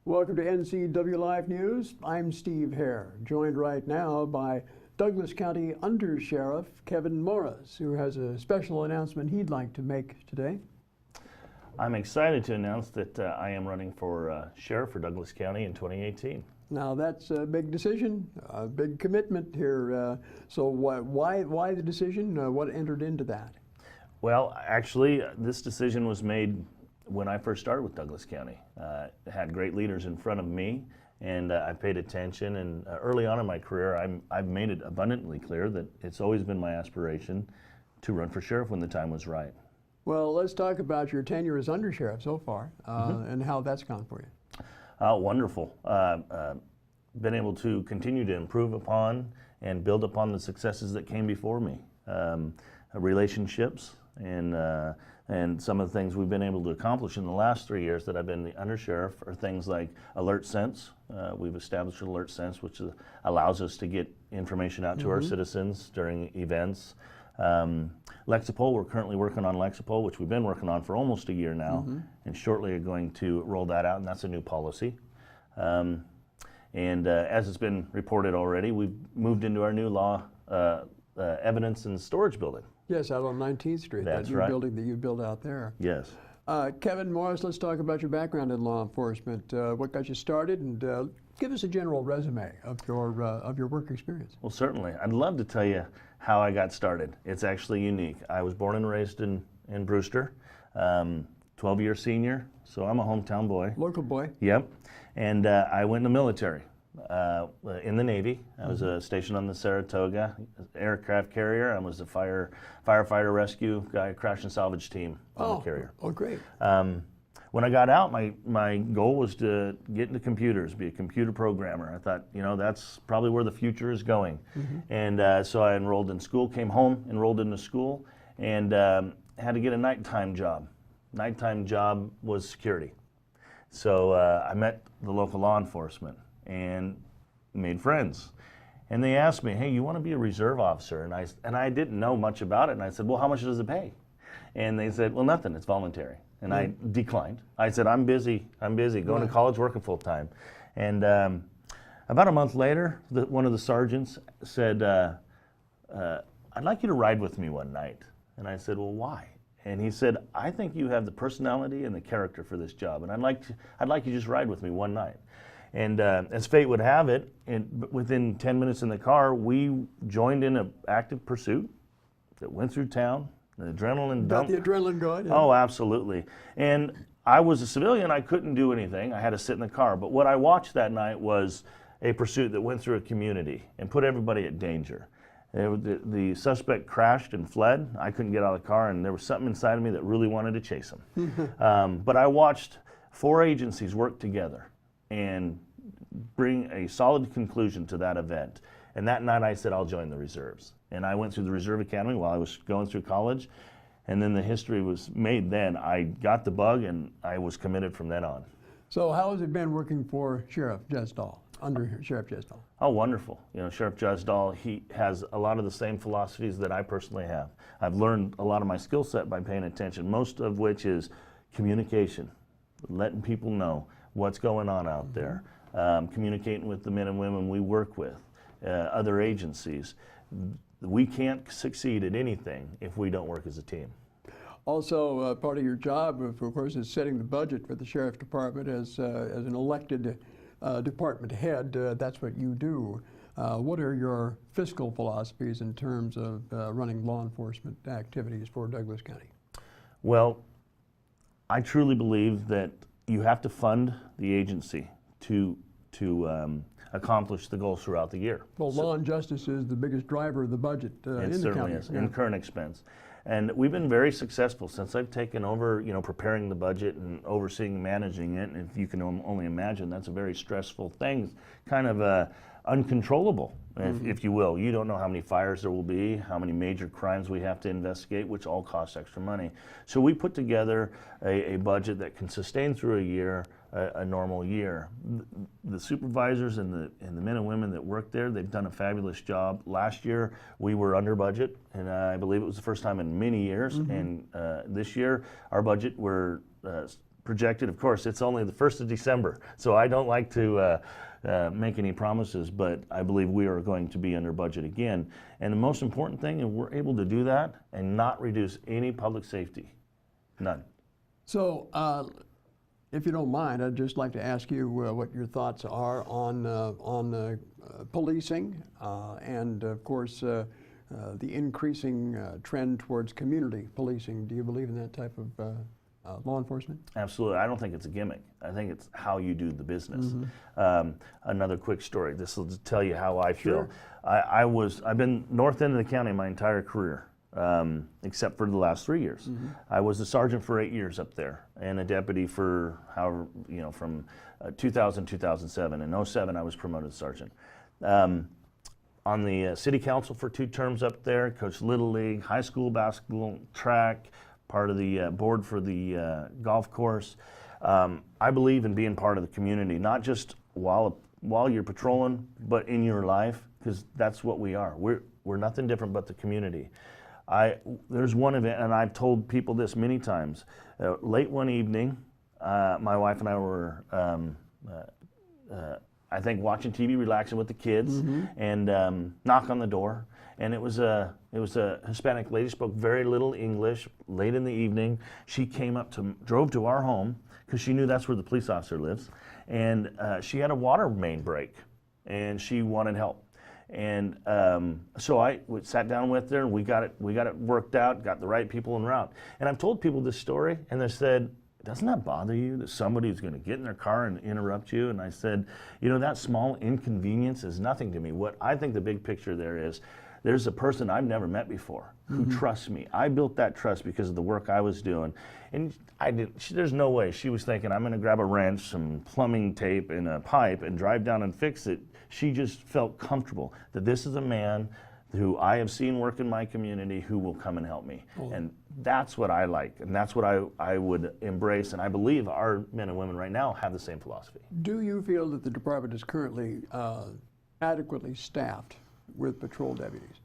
Welcome to NCW Live News. I'm Steve Hare, joined right now by Douglas County Under Sheriff Kevin Morris, who has a special announcement he'd like to make today. I'm excited to announce that I am running for sheriff for Douglas County in 2018. Now that's a big decision, a big commitment here. So why the decision? What entered into that? Well, actually, this decision was made when I first started with Douglas County. Had great leaders in front of me, and I paid attention. And early on in my career, I've made it abundantly clear that it's always been my aspiration to run for sheriff when the time was right. Well, let's talk about your tenure as undersheriff so far and how that's gone for you. Wonderful. Been able to continue to improve upon and build upon the successes that came before me. Relationships and some of the things we've been able to accomplish in the last 3 years that I've been the undersheriff are things like Alert Sense. We've established Alert Sense, which allows us to get information out to our citizens during events. Lexipol, we're currently working on Lexipol, which we've been working on for almost a year now, and shortly are going to roll that out, and that's a new policy. As it's been reported already, we've moved into our new law evidence and storage building. Yes, out on 19th Street, That's that new right. building that you built out there. Yes. Kevin Morris, let's talk about your background in law enforcement. What got you started, and give us a general resume of your work experience. Well, certainly. I'd love to tell you how I got started. It's actually unique. I was born and raised in Brewster, 12-year senior, so I'm a hometown boy. Local boy. Yep. And I went in the military, in the Navy. I was stationed on the Saratoga aircraft carrier. I was a firefighter rescue guy, crash and salvage team on the carrier. Oh, great. When I got out, my goal was to get into computers, be a computer programmer. I thought, that's probably where the future is going. And so I enrolled in school, came home, enrolled into school, and had to get a nighttime job. Nighttime job was security. So I met the local law enforcement and made friends. And they asked me, hey, you want to be a reserve officer? And I didn't know much about it. And I said, well, how much does it pay? And they said, well, nothing, it's voluntary. And I declined. I said, I'm busy, going to college, working full time. And about a month later, one of the sergeants said, I'd like you to ride with me one night. And I said, well, why? And he said, I think you have the personality and the character for this job, and I'd like you to just ride with me one night. And as fate would have it, within 10 minutes in the car, we joined in an active pursuit that went through town. The adrenaline Got dump. the adrenaline going. Yeah. Oh, absolutely. And I was a civilian. I couldn't do anything. I had to sit in the car. But what I watched that night was a pursuit that went through a community and put everybody at danger. The suspect crashed and fled. I couldn't get out of the car, and there was something inside of me that really wanted to chase him. But I watched 4 agencies work together and bring a solid conclusion to that event. And that night I said, I'll join the reserves. And I went through the Reserve Academy while I was going through college. And then the history was made then. I got the bug, and I was committed from then on. So how has it been working for Sheriff Jesdahl, under Sheriff Jesdahl? Oh, wonderful. Sheriff Jesdahl, he has a lot of the same philosophies that I personally have. I've learned a lot of my skill set by paying attention, most of which is communication, letting people know what's going on out there, communicating with the men and women we work with, other agencies. We can't succeed at anything if we don't work as a team. Also, part of your job, of course, is setting the budget for the Sheriff Department as an elected department head. That's what you do. What are your fiscal philosophies in terms of running law enforcement activities for Douglas County? Well, I truly believe that you have to fund the agency to accomplish the goals throughout the year. Well, law and justice is the biggest driver of the budget in the county. It certainly is, in current expense. And we've been very successful since I've taken over, preparing the budget and overseeing and managing it. And if you can only imagine, that's a very stressful thing, kind of uncontrollable, if you will. You don't know how many fires there will be, how many major crimes we have to investigate, which all cost extra money. So we put together a budget that can sustain through a year, a normal year. The supervisors and the men and women that work there, they've done a fabulous job. Last year we were under budget, and I believe it was the first time in many years. And this year our budget, we're projected. Of course, it's only the 1st of December, so I don't like to make any promises, but I believe we are going to be under budget again. And the most important thing is we're able to do that and not reduce any public safety. None. So, if you don't mind, I'd just like to ask you what your thoughts are on policing and, of course, the increasing trend towards community policing. Do you believe in that type of law enforcement? Absolutely. I don't think it's a gimmick. I think it's how you do the business. Another quick story. This will tell you how I feel. Sure. I've been north end of the county my entire career, except for the last 3 years. I was a sergeant for 8 years up there and a deputy for however, from 2000 2007. In 2007, I was promoted to sergeant. On the city council for 2 terms up there, coached Little League, high school basketball, track, part of the board for the golf course. I believe in being part of the community, not just while you're patrolling, but in your life, because that's what we are. We're nothing different but the community. There's one event, and I've told people this many times. Late one evening, my wife and I were, I think, watching TV, relaxing with the kids, and knock on the door. And it was a Hispanic lady, spoke very little English. Late in the evening, she drove to our home because she knew that's where the police officer lives, and she had a water main break, and she wanted help. And so I sat down with her, and we got it worked out, got the right people en route. And I've told people this story, and they said, doesn't that bother you that somebody's going to get in their car and interrupt you? And I said, that small inconvenience is nothing to me. What I think the big picture there is, there's a person I've never met before who trusts me. I built that trust because of the work I was doing. And there's no way she was thinking, I'm going to grab a wrench, some plumbing tape, and a pipe and drive down and fix it. She just felt comfortable that this is a man who I have seen work in my community who will come and help me. And that's what I like, and that's what I would embrace, and I believe our men and women right now have the same philosophy. Do you feel that the department is currently adequately staffed with patrol deputies?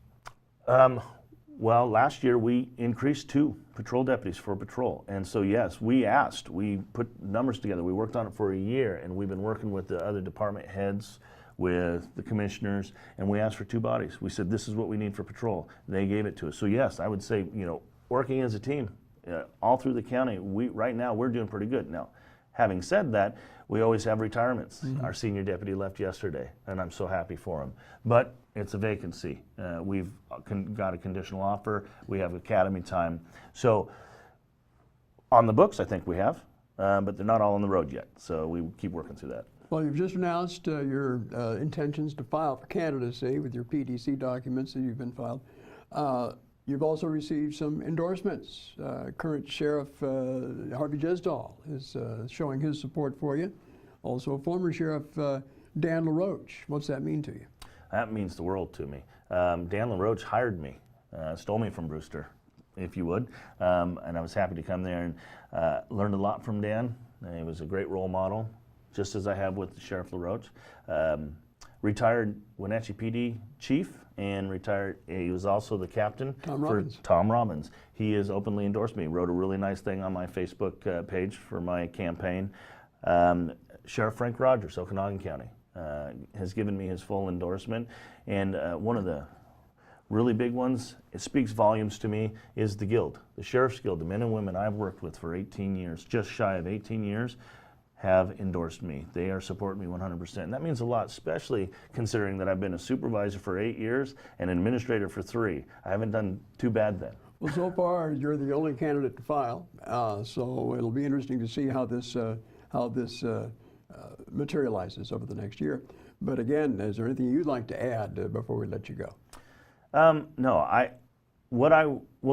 Well, last year we increased 2 patrol deputies for patrol, and so yes, we put numbers together, we worked on it for a year, and we've been working with the other department heads, with the commissioners, and we asked for 2 bodies. We said, this is what we need for patrol. They gave it to us. So yes, I would say, working as a team, all through the county, right now we're doing pretty good. Now, having said that, we always have retirements. Our senior deputy left yesterday, and I'm so happy for him. But it's a vacancy. We've got a conditional offer. We have academy time. So on the books, I think we have, but they're not all on the road yet. So we keep working through that. Well, you've just announced your intentions to file for candidacy with your PDC documents that you've been filed. You've also received some endorsements. Current Sheriff Harvey Jesdahl is showing his support for you. Also, former Sheriff Dan LaRoche. What's that mean to you? That means the world to me. Dan LaRoche hired me, stole me from Brewster, if you would, and I was happy to come there and learned a lot from Dan. He was a great role model, just as I have with Sheriff LaRoche. Retired Wenatchee PD chief and retired, he was also the captain for Tom Robbins. He has openly endorsed me, wrote a really nice thing on my Facebook page for my campaign. Sheriff Frank Rogers, Okanagan County, has given me his full endorsement. And one of the really big ones, it speaks volumes to me, is the Guild, the Sheriff's Guild. The men and women I've worked with for 18 years, just shy of 18 years, have endorsed me. They are supporting me 100%. And that means a lot, especially considering that I've been a supervisor for 8 years and an administrator for 3. I haven't done too bad then. Well, so far you're the only candidate to file, so it'll be interesting to see how this materializes over the next year. But again, is there anything you'd like to add before we let you go? No,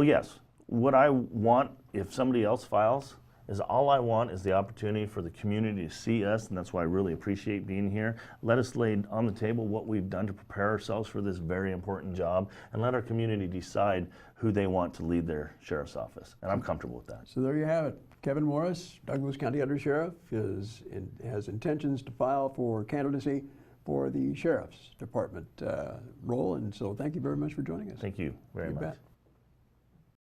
yes. What I want, if somebody else files, is all I want is the opportunity for the community to see us, and that's why I really appreciate being here. Let us lay on the table what we've done to prepare ourselves for this very important job, and let our community decide who they want to lead their sheriff's office, and I'm comfortable with that. So there you have it. Kevin Morris, Douglas County Under Sheriff, has intentions to file for candidacy for the Sheriff's Department role, and so thank you very much for joining us. Thank you very much. Bet.